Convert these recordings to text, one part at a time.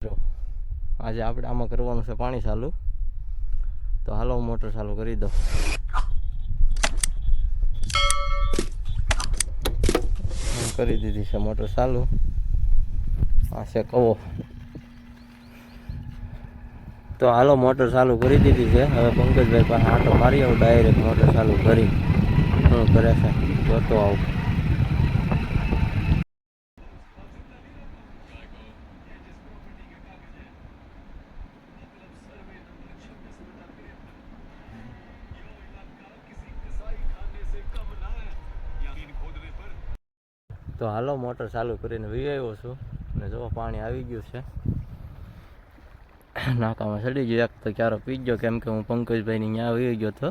આજે આપણે આમાં કરવાનું છે પાણી ચાલુ, તો હાલો હું મોટર ચાલુ કરી દઉં. કરી દીધી છે મોટર ચાલુ. આ છે કવો. તો હાલો મોટર ચાલુ કરી દીધી છે. હવે પંકજભાઈ પાસે આટો મારી આવું, ડાયરેક્ટ મોટર ચાલુ કરી શું કરે છે જોતો આવું. તો હાલો મોટર ચાલુ કરીને વી આવ્યો છું ને જો પાણી આવી ગયું છે. નાકામાં ચડી ગયો એક તો ક્યારો પી ગયો, કેમ કે હું પંકજભાઈની ત્યાં આવી ગયો હતો.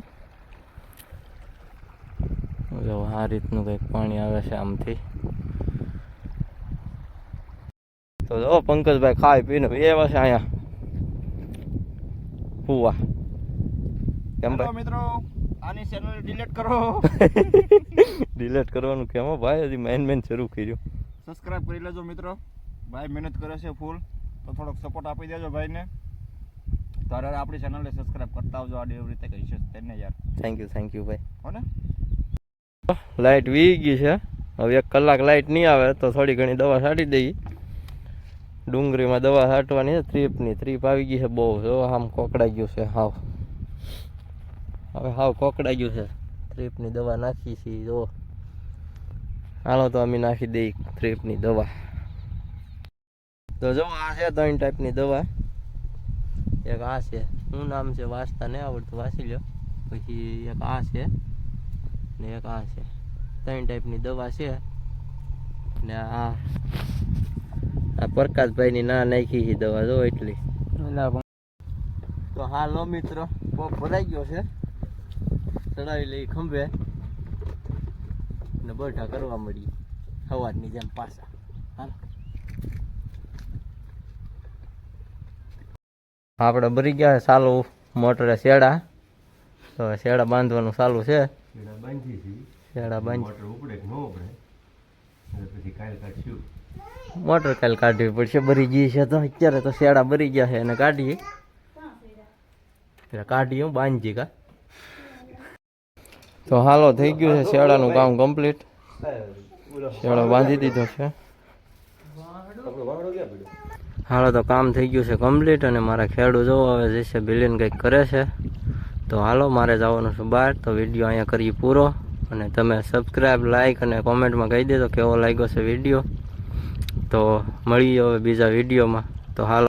જો આ રીતનું કંઈક પાણી આવે છે આમથી. તો જો પંકજભાઈ ખાઈ પીને આવ્યા છે અહીંયા હુવા. કેમ ભાઈ મિત્રો આની ચેનલ ડિલીટ કરો. ડિલીટ કરવાનું કેમ ભાઈ, હજી મેન શરૂ કર્યું. સબસ્ક્રાઇબ કરી લેજો મિત્રો, ભાઈ મહેનત કરે છે ફૂલ, તો થોડોક સપોર્ટ આપી દેજો ભાઈને. તારે આપણી ચેનલને સબસ્ક્રાઇબ કરતા આવજો, આડી એવી રીતે કહી છે તેને યાર. થેન્ક યુ ભાઈ. હો ને લાઇટ વી ગઈ છે. હવે 1 કલાક લાઇટ નહીં આવે તો થોડી ઘણી દવા છાંટી દઈએ. ડુંગળીમાં દવા છાંટવાની છે ત્રીપની. ત્રીપ આવી ગઈ છે બહુ, જો આમ કોકડાઈ ગયું છે હાવ. હવે હાવ કોકડાઈ ગયું છે. ત્રીપની દવા નાખી છે જો. હાલો તો અમે નાખી દઈએ ત્રીપની દવા. તો જો આ છે 3 ટાઈપની દવા. એક આ છે, શું નામ છે વાંચતા નહીં આવડતું, વાંચી લો. પછી એક આ છે ને એક આ છે. 3 ટાઈપની દવા છે. ને આ પ્રકાશભાઈની ના નાખી છે દવા જો એટલી. તો હા લો મિત્રો, કોક ભરાઈ ગયો છે, ચડાવી લઈ ખંભે ને બેઠા કરવા મળી સવારની જેમ પાછા. હાલ આપણે ભરી ગયા ચાલુ મોટરે શેડા. તો શેડા બાંધવાનું ચાલુ છે. શેડા બાંધી મોટર કાલ કાઢવી પડશે, ભરી ગઈ છે. તો અત્યારે તો શેડા ભરી ગયા છે અને કાઢીએ હું બાંધી કા. તો હાલો થઈ ગયું છે શેડાનું કામ કમ્પ્લીટ. શેડો બાંધી દીધો છે. હાલો તો કામ થઈ ગયું છે કમ્પ્લીટ. અને મારા ખેડૂ જોવો હવે જશે બિલિયન કંઈક કરે છે. તો હાલો મારે જવાનું છે બહાર. તો વિડીયો અહીંયા કરીએ પૂરો. અને તમે સબસ્ક્રાઈબ, લાઈક અને કોમેન્ટમાં કહી દેજો કેવો લાગ્યો છે વિડીયો. તો મળીએ હવે બીજા વિડીયોમાં. તો હાલો.